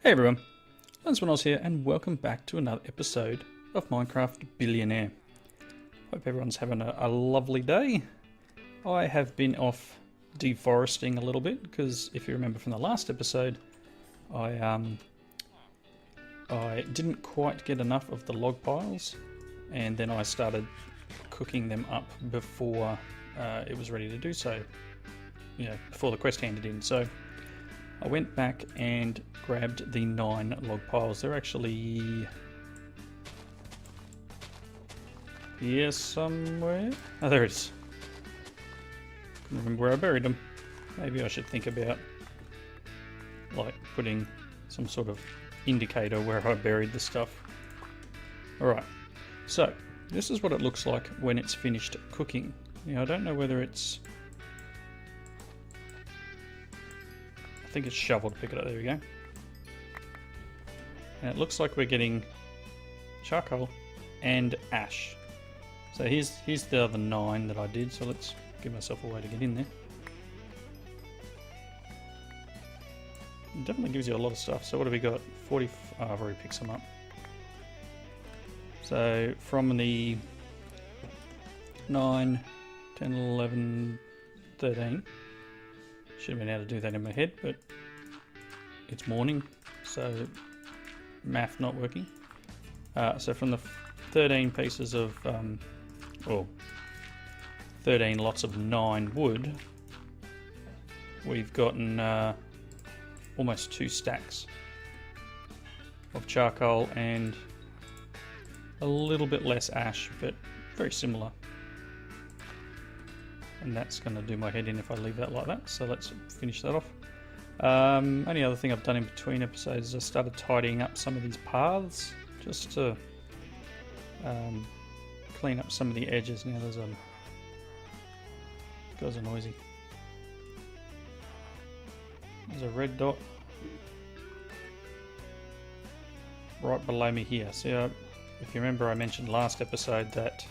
Hey everyone, Wondrous here and welcome back to another episode of Minecraft Billionaire. Hope everyone's having a lovely day. I have been off deforesting a little bit because if you remember from the last episode, I didn't quite get enough of the log piles and then I started cooking them up before it was ready to do so, before the quest handed in. So I went back and grabbed the 9 log piles. They're actually here somewhere. Oh, there it is. Couldn't remember where I buried them. Maybe I should think about like putting some sort of indicator where I buried the stuff. Alright, so this is what it looks like when it's finished cooking. Now I don't know whether it's... I think it's shovel to pick it up. There we go. And it looks like we're getting charcoal and ash. So here's the other 9 that I did. So let's give myself a way to get in there. It definitely gives you a lot of stuff. So what have we got? 40. Oh, I've already picked some up. So from the 9, 10, 11, 13. Should have been able to do that in my head, but it's morning, so math not working. So from the 13 pieces of, or 13 lots of 9 wood, we've gotten almost 2 stacks of charcoal and a little bit less ash, but very similar. And that's going to do my head in if I leave that like that. So let's finish that off. Only other thing I've done in between episodes is I started tidying up some of these paths just to clean up some of the edges. Now there's guys are noisy. There's a red dot right below me here. So if you remember, I mentioned last episode that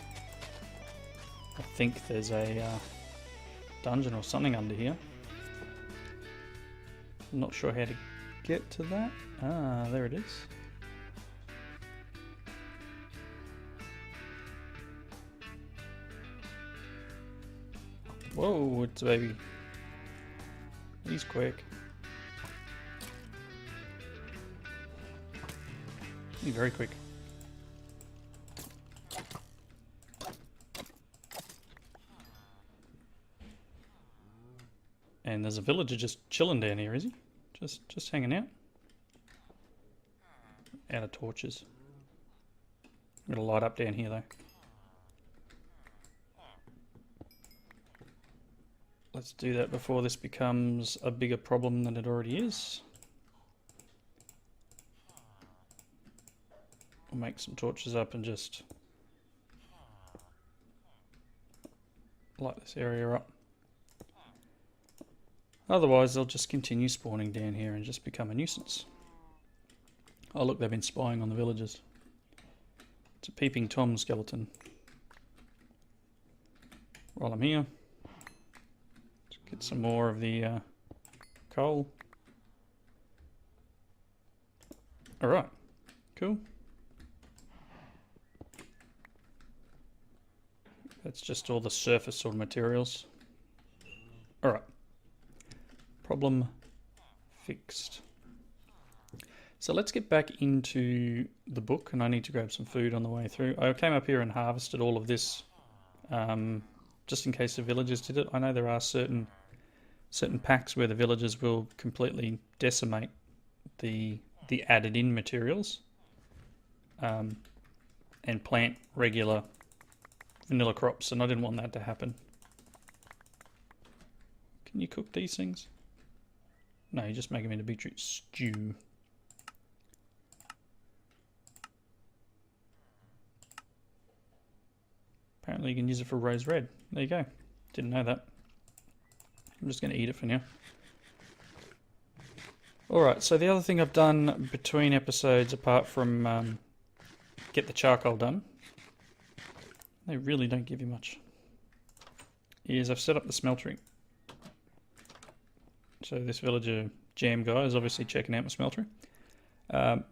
I think there's a dungeon or something under here. I'm not sure how to get to that. Ah, there it is. Whoa, it's a baby. He's quick. He's very quick. And there's a villager just chilling down here, is he? Just hanging out. Out of torches. I'm gonna light up down here though. Let's do that before this becomes a bigger problem than it already is. I'll make some torches up and just light this area up. Otherwise, they'll just continue spawning down here and just become a nuisance. Oh look, they've been spying on the villagers. It's a peeping Tom skeleton. While I'm here, let's get some more of the coal. Alright, cool. That's just all the surface sort of materials. Alright. Problem fixed. So let's get back into the book, and I need to grab some food on the way through. I came up here and harvested all of this just in case the villagers did it. I know there are certain packs where the villagers will completely decimate the added in materials and plant regular vanilla crops, and I didn't want that to happen. Can you cook these things? No, you just make them into beetroot stew. Apparently you can use it for rose red. There you go. Didn't know that. I'm just going to eat it for now. Alright, so the other thing I've done between episodes, apart from get the charcoal done, they really don't give you much, is I've set up the smeltery. So this villager Jam guy is obviously checking out my smeltery.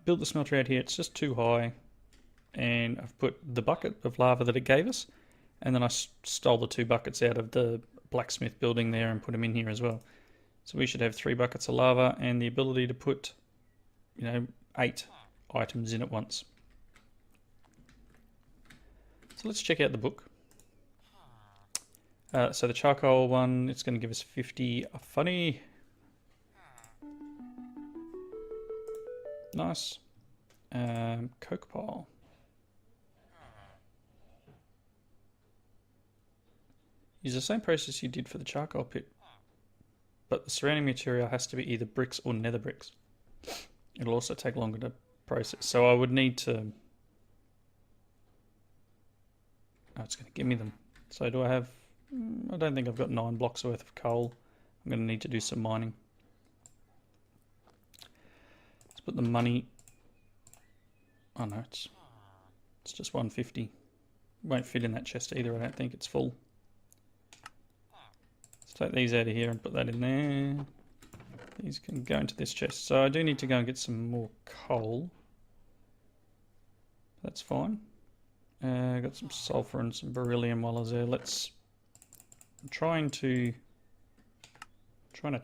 Build the smelter out here. It's just too high. And I've put the bucket of lava that it gave us. And then I stole the 2 buckets out of the blacksmith building there and put them in here as well. So we should have 3 buckets of lava and the ability to put, 8 items in at once. So let's check out the book. So the charcoal one, it's going to give us 50 funny. Nice. Coke pile. Use the same process you did for the charcoal pit, but the surrounding material has to be either bricks or nether bricks. It'll also take longer to process, so I would need to... Oh, it's going to give me them. So do I have... I don't think I've got 9 blocks worth of coal. I'm going to need to do some mining. Let's put the money... Oh no, it's just 150. Won't fit in that chest either, I don't think. It's full. Let's take these out of here and put that in there. These can go into this chest. So I do need to go and get some more coal. That's fine. Got some sulfur and some beryllium while I was there. I'm trying to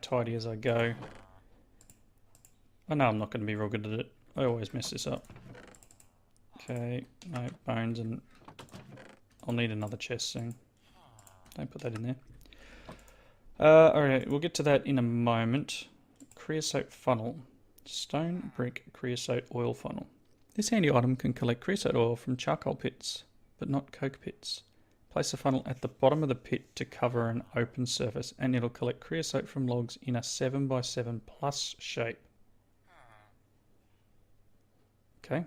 tidy as I go. I know I'm not going to be real good at it. I always mess this up. Okay, no bones, and I'll need another chest soon. Don't put that in there. Alright, we'll get to that in a moment. Creosote funnel. Stone, brick, creosote oil funnel. This handy item can collect creosote oil from charcoal pits, but not coke pits. Place the funnel at the bottom of the pit to cover an open surface, and it'll collect creosote from logs in a 7x7 plus shape. Okay.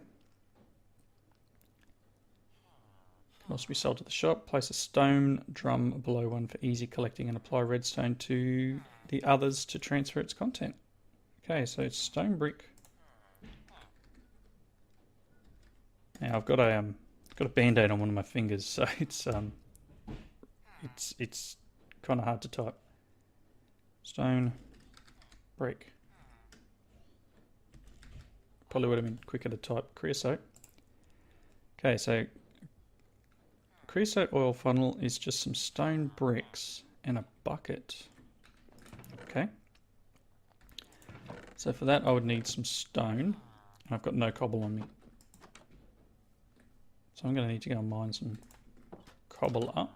Can also be sold to the shop. Place a stone drum below one for easy collecting and apply redstone to the others to transfer its content. Okay, so it's stone brick. Now I've got a band-aid on one of my fingers, so it's kind of hard to type. Stone brick. Probably would have been quicker to type creosote. Okay, so creosote oil funnel is just some stone bricks and a bucket. Okay. So for that I would need some stone, and I've got no cobble on me. So I'm going to need to go and mine some cobble up.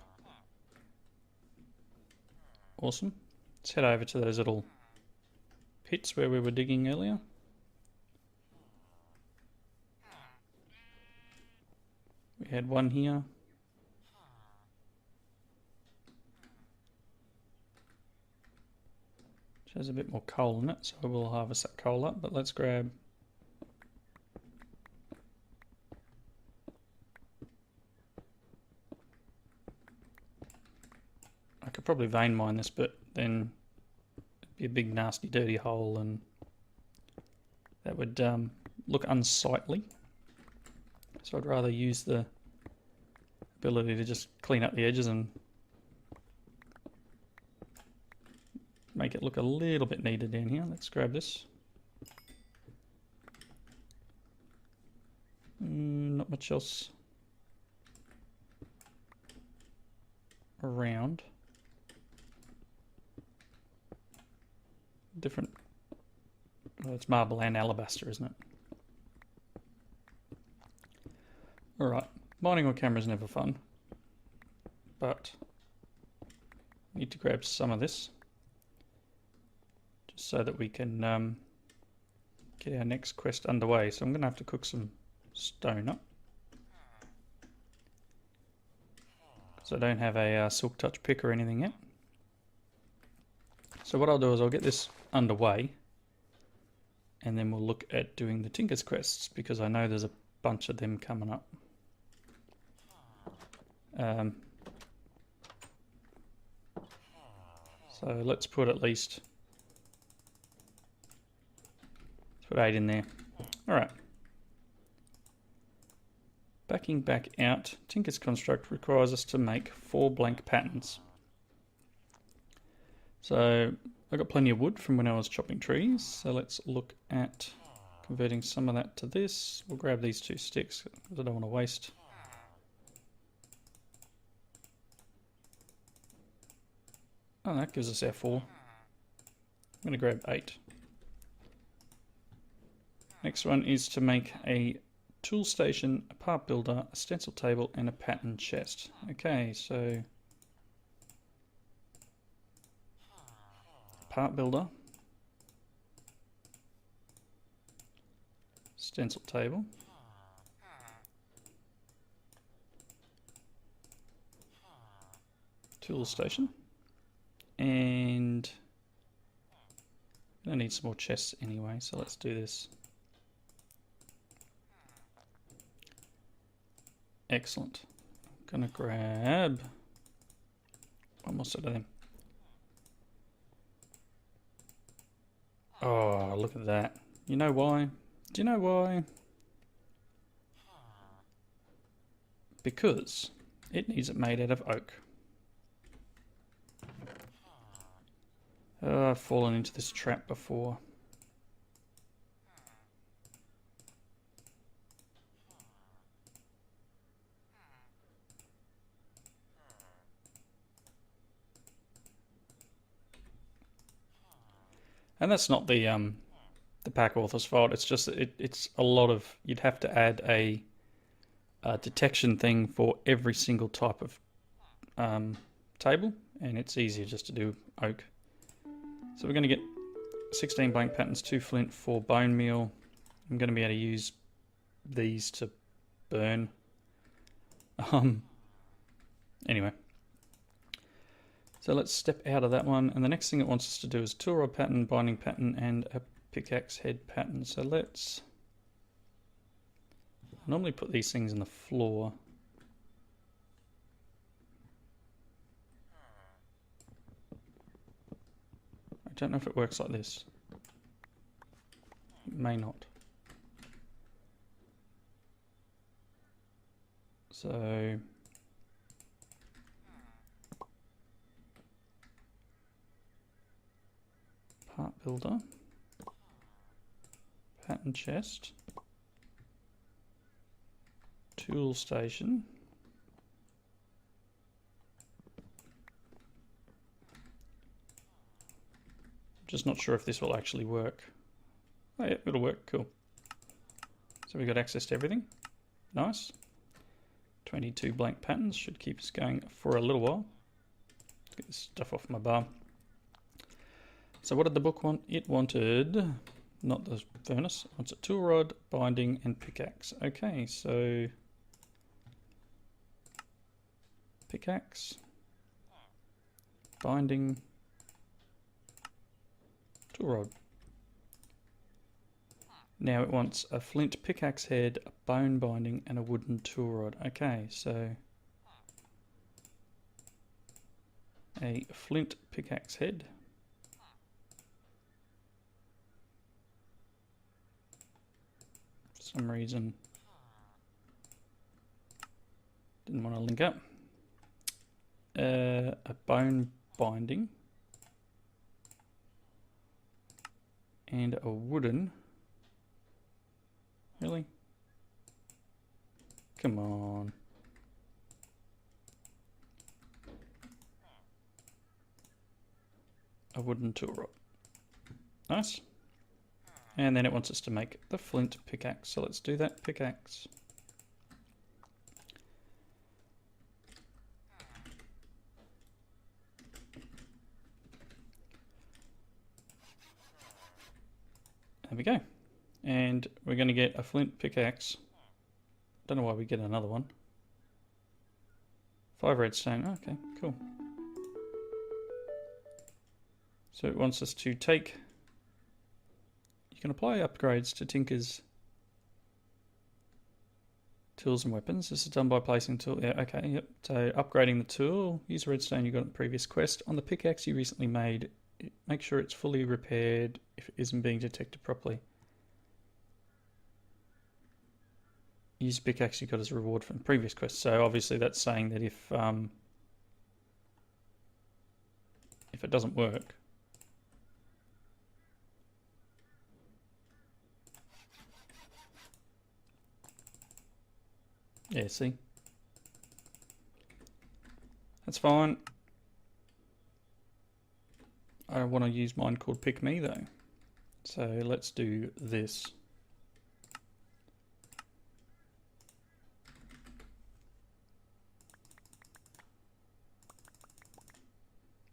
Awesome. Let's head over to those little pits where we were digging earlier. We had one here. Which has a bit more coal in it, so we'll harvest that coal up, but let's grab... I could probably vein mine this, but then it'd be a big nasty dirty hole and that would look unsightly. So I'd rather use the ability to just clean up the edges and make it look a little bit neater down here. Let's grab this. Not much else around. Different. Well, it's marble and alabaster, isn't it? Alright, mining on camera is never fun, but I need to grab some of this just so that we can get our next quest underway. So I'm going to have to cook some stone up because I don't have a silk touch pick or anything yet. So what I'll do is I'll get this underway and then we'll look at doing the Tinker's quests because I know there's a bunch of them coming up. So let's put at least 8 in there. Alright. Backing back out, Tinker's construct requires us to make 4 blank patterns. So I got plenty of wood from when I was chopping trees, so let's look at Converting some of that to this. We'll grab these 2 sticks because I don't want to waste. Oh, that gives us our 4. I'm going to grab 8. Next one is to make a tool station, a part builder, a stencil table, and a pattern chest. Okay, so part builder, stencil table, tool station, and I need some more chests anyway, so let's do this. Excellent. I'm gonna grab one more set of them. Oh, look at that. You know why? Do you know why? Because it needs it made out of oak. Oh, I've fallen into this trap before. And that's not the pack author's fault. It's just it's a lot of, you'd have to add a detection thing for every single type of table, and it's easier just to do oak. So we're going to get 16 blank patterns, 2 flint, 4 bone meal. I'm going to be able to use these to burn. Anyway. So let's step out of that one, and the next thing it wants us to do is tool rod pattern, binding pattern, and a pickaxe head pattern. So let's normally put these things in the floor. I don't know if it works like this. It may not. So part builder, pattern chest, tool station, just not sure if this will actually work. Oh yeah, it'll work, cool. So we got access to everything, nice. 22 blank patterns should keep us going for a little while. Get this stuff off my bar. So what did the book want? It wanted, not the furnace, it wants a tool rod, binding, and pickaxe. Okay, so pickaxe, binding, tool rod. Now it wants a flint pickaxe head, a bone binding, and a wooden tool rod. Okay, so a flint pickaxe head. For some reason didn't want to link up. A bone binding and a wooden. Really? Come on. A wooden tool rod. Nice. And then it wants us to make the flint pickaxe. So let's do that. Pickaxe. There we go. And we're going to get a flint pickaxe. Don't know why we get another one. 5 redstone. Okay, cool. So it wants us to take... You can apply upgrades to Tinker's tools and weapons. This is done by placing tool. Yeah, okay, yep. So upgrading the tool. Use redstone you got in the previous quest. On the pickaxe you recently made, make sure it's fully repaired if it isn't being detected properly. Use pickaxe you got as a reward from the previous quest. So obviously that's saying that if it doesn't work, Yeah, see? That's fine. I want to use mine called Pick Me though. So let's do this.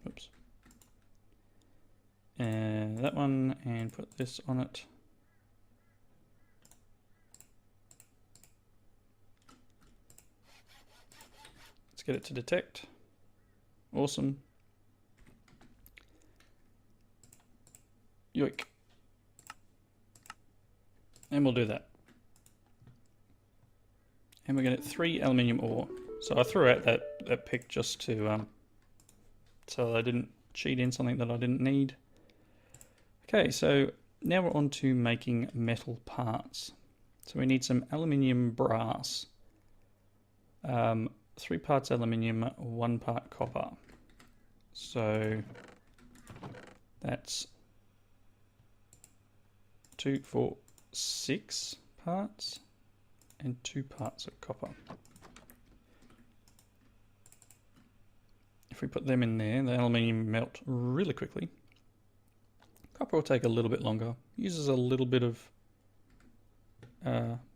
Oops. And that one, and put this on it. Let's get it to detect. Awesome. Yoink. And we'll do that. And we're going to get 3 aluminium ore. So I threw out that pick just to so I didn't cheat in something that I didn't need. Okay, so now we're on to making metal parts. So we need some aluminium brass. 3 parts aluminium, 1 part copper. So that's 2, 4, 6 parts and 2 parts of copper. If we put them in there, the aluminium melt really quickly. Copper will take a little bit longer. Uses a little bit of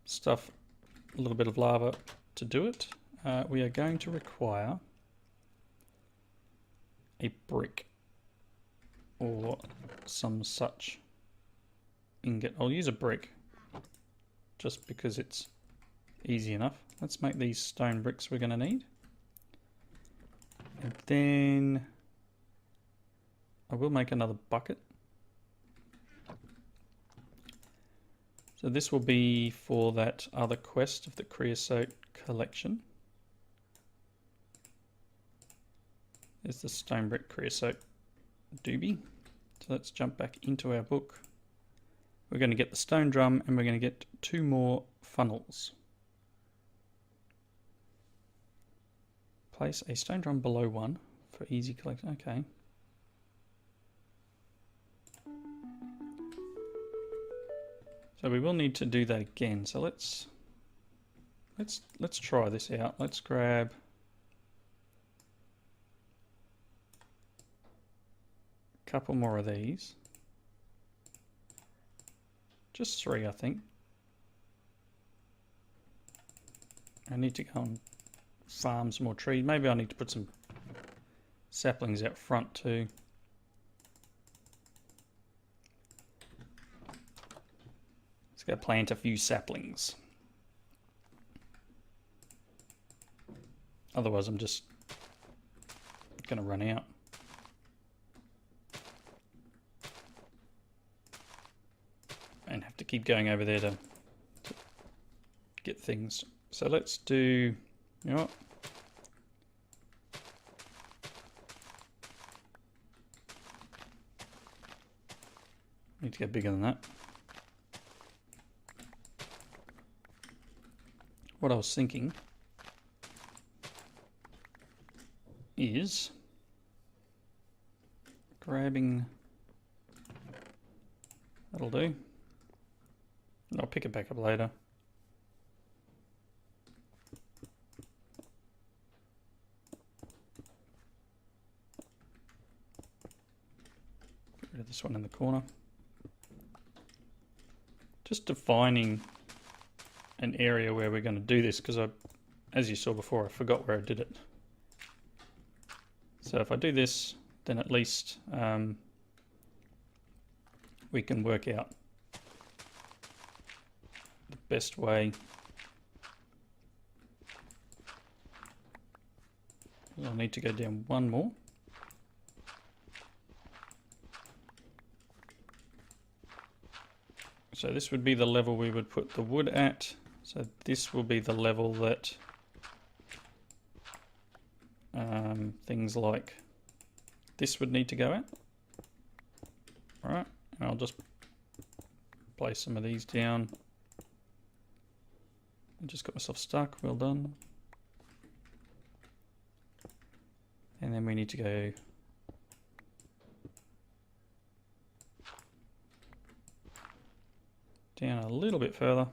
stuff, a little bit of lava to do it. We are going to require a brick or some such ingot. I'll use a brick just because it's easy enough. Let's make these stone bricks we're going to need. And then I will make another bucket. So this will be for that other quest of the Creosote collection. There's the stone brick Creosote doobie. So let's jump back into our book. We're going to get the stone drum and we're going to get 2 more funnels. Place a stone drum below one for easy collection. Okay. So we will need to do that again. So let's try this out. Let's grab a couple more of these. Just 3, I think. I need to go and farm some more trees. Maybe I need to put some saplings out front too. Let's go plant a few saplings. Otherwise I'm just going to run out. And have to keep going over there to get things. So let's do, you know what? Need to get bigger than that. What I was thinking is grabbing, that'll do. I'll pick it back up later. Get rid of this one in the corner. Just defining an area where we're going to do this, because as you saw before, I forgot where I did it. So if I do this, then at least we can work out the best way. I'll need to go down one more. So this would be the level we would put the wood at. So this will be the level that things like this would need to go at. Alright, and I'll just place some of these down. I just got myself stuck, well done. And then we need to go down a little bit further.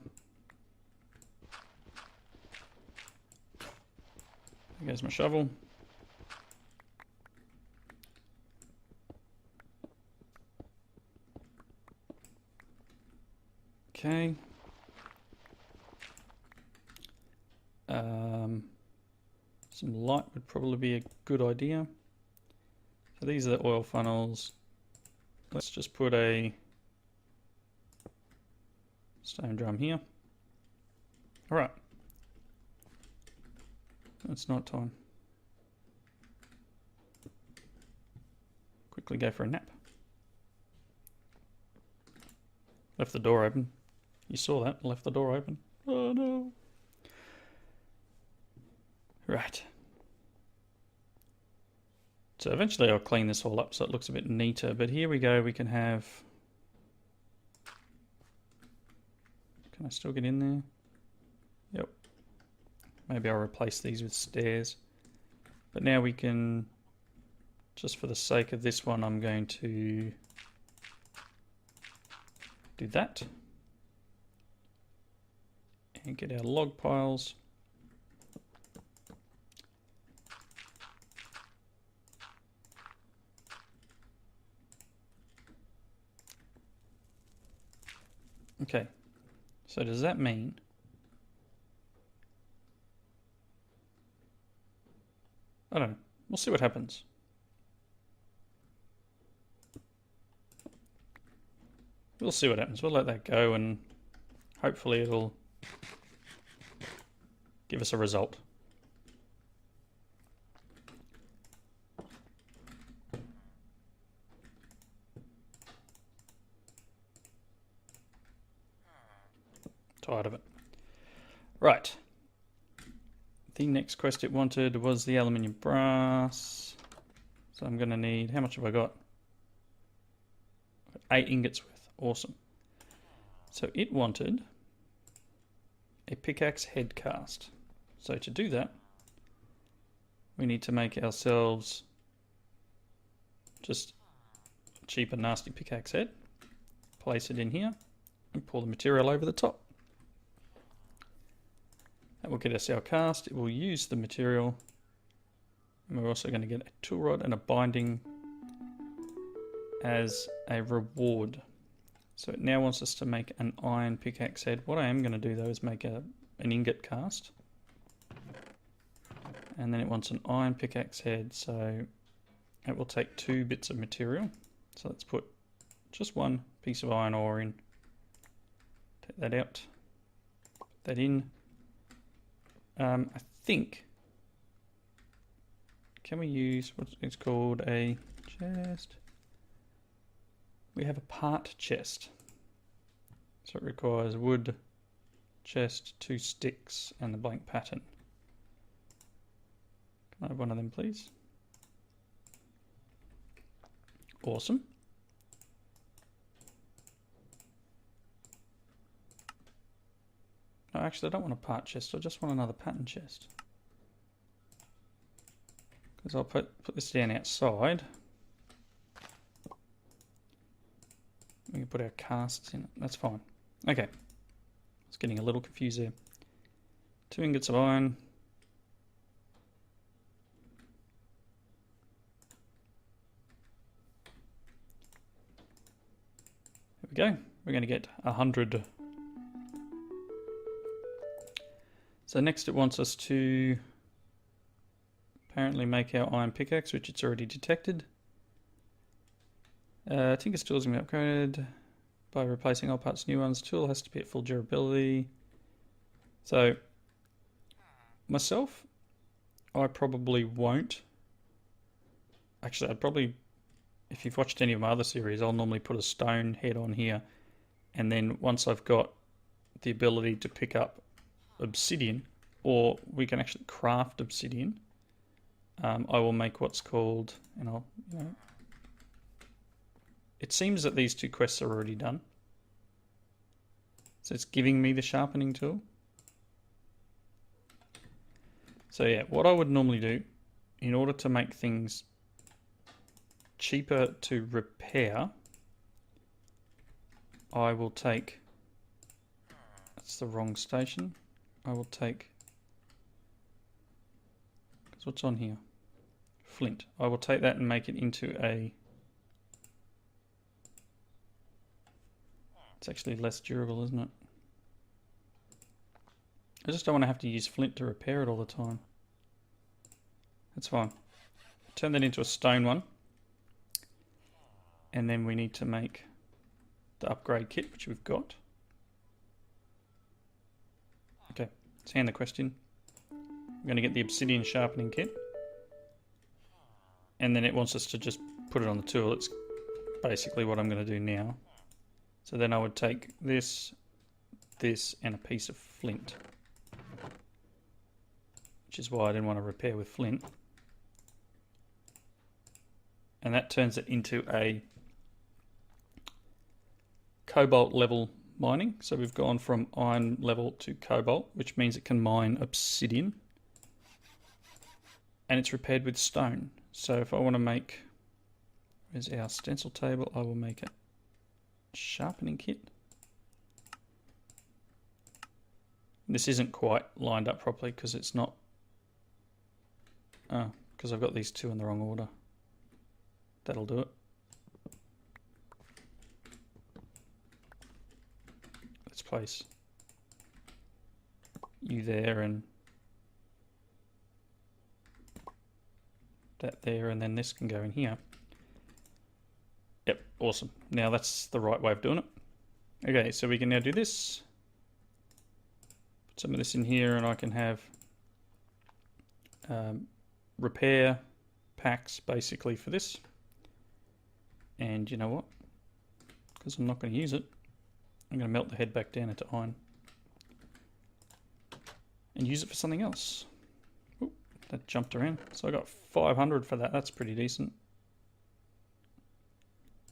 There goes my shovel. Okay. Some light would probably be a good idea. So these are the oil funnels. Let's just put a stone drum here. All right. It's night time. Quickly go for a nap. Left the door open. You saw that, left the door open. Oh no. Right. So eventually I'll clean this all up so it looks a bit neater, but here we go, we can have... Can I still get in there? Yep. Maybe I'll replace these with stairs. But now we can, just for the sake of this one, I'm going to do that. And get our log piles. Okay, so does that mean I don't know, we'll see what happens. We'll see what happens, we'll let that go and hopefully it'll give us a result. Tired of it. Right. The next quest it wanted was the aluminium brass. So I'm going to need, how much have I got? 8 ingots worth. Awesome. So it wanted a pickaxe head cast. So to do that, we need to make ourselves just a cheap and nasty pickaxe head. Place it in here and pour the material over the top. That will get us our cast. It will use the material. And we're also going to get a tool rod and a binding as a reward. So it now wants us to make an iron pickaxe head. What I am going to do though is make an ingot cast. And then it wants an iron pickaxe head. So it will take 2 bits of material. So let's put just 1 piece of iron ore in. Take that out. Put that in. I think, can we use what it's called a chest? We have a part chest. So it requires wood, chest, 2 sticks, and the blank pattern. Can I have one of them, please? Awesome. No, actually, I don't want a part chest. I just want another pattern chest. Because I'll put this down outside. We can put our casts in it. That's fine. Okay. I was getting a little confused there. 2 ingots of iron. There we go. We're going to get 100. So next it wants us to apparently make our iron pickaxe, which it's already detected. Tinker's tool is going to be upgraded by replacing old parts with new ones. Tool has to be at full durability. So myself, I probably won't. Actually, I'd probably, if you've watched any of my other series, I'll normally put a stone head on here. And then once I've got the ability to pick up obsidian, or we can actually craft obsidian, I will make what's called, and I'll, it seems that these 2 quests are already done. So it's giving me the sharpening tool. So yeah, what I would normally do, in order to make things cheaper to repair, I will take, that's the wrong station, I will take, So what's on here? Flint. I will take that and make it into a... It's actually less durable, isn't it? I just don't want to have to use flint to repair it all the time. That's fine. Turn that into a stone one. And then we need to make the upgrade kit, which we've got. Okay, let's hand the quest in. I'm going to get the obsidian sharpening kit. And then it wants us to just put it on the tool. It's basically what I'm going to do now. So then I would take this, and a piece of flint. Which is why I didn't want to repair with flint. And that turns it into a cobalt level mining. So we've gone from iron level to cobalt, which means it can mine obsidian. And it's repaired with stone. So if I want to make, where's our stencil table? I will make a sharpening kit. This isn't quite lined up properly because it's not, because I've got these two in the wrong order. That'll do it. Let's place you there and that there, and then this can go in here. Yep, awesome. Now that's the right way of doing it. Okay, so we can now do this. Put some of this in here and I can have repair packs basically for this. And you know what? Because I'm not going to use it, I'm going to melt the head back down into iron. And use it for something else. Ooh, that jumped around. So I got 500 for that. That's pretty decent.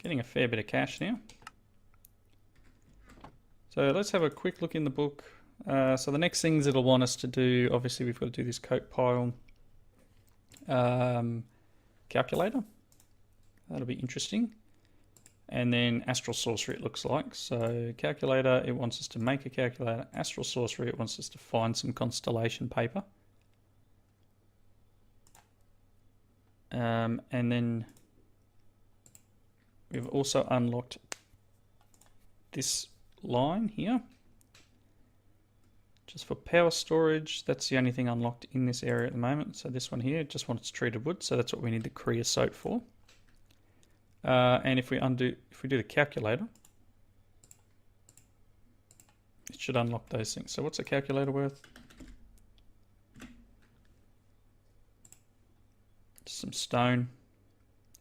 Getting a fair bit of cash now. So let's have a quick look in the book. So the next things it'll want us to do, obviously we've got to do this coke pile calculator. That'll be interesting. And then astral sorcery it looks like. So calculator, it wants us to make a calculator. Astral sorcery, it wants us to find some constellation paper. And then we've also unlocked this line here. Just for power storage, that's the only thing unlocked in this area at the moment. So this one here just wants treated wood, so that's what we need the creosote for. And if we do the calculator, it should unlock those things. So what's a calculator worth? Some stone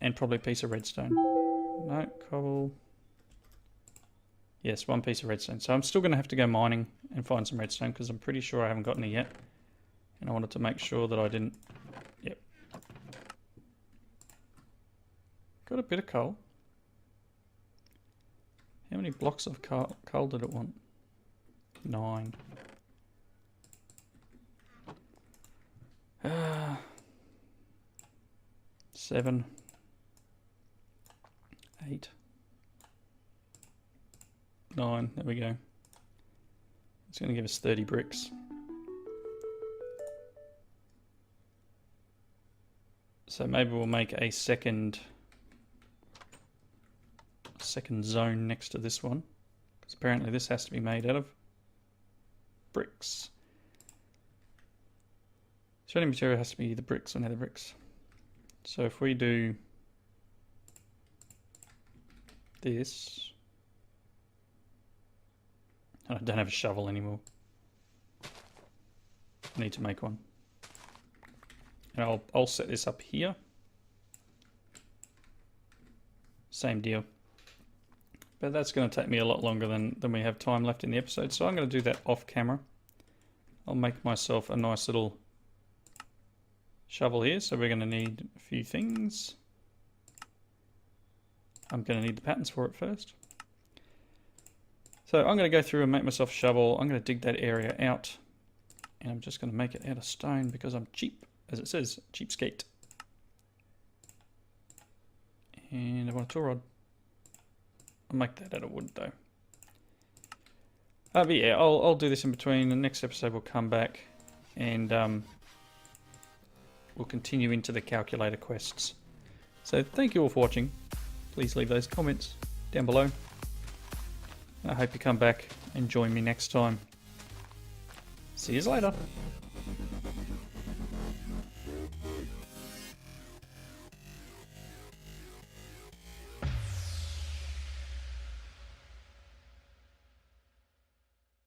and probably a piece of redstone. No, cobble. Yes, one piece of redstone. So I'm still going to have to go mining and find some redstone because I'm pretty sure I haven't gotten it yet. And I wanted to make sure that I didn't. Yep. Got a bit of coal. How many blocks of coal did it want? 9. 7. 8. 9. There we go. It's going to give us 30 bricks. So maybe we'll make a second zone next to this one, because apparently this has to be made out of bricks. Shredding material has to be the bricks or nether bricks. So if we do this, I don't have a shovel anymore. I need to make one. And I'll set this up here. Same deal. But that's going to take me a lot longer than we have time left in the episode, so I'm going to do that off camera. I'll make myself a nice little shovel here, so we're going to need a few things. I'm going to need the patterns for it first. So I'm going to go through and make myself a shovel. I'm going to dig that area out, and I'm just going to make it out of stone because I'm cheap, as it says, cheapskate. And I want a tool rod. I'll make that out of wood though. But yeah, I'll do this in between. The next episode we'll come back and we'll continue into the calculator quests. So thank you all for watching. Please leave those comments down below. I hope you come back and join me next time. See you later.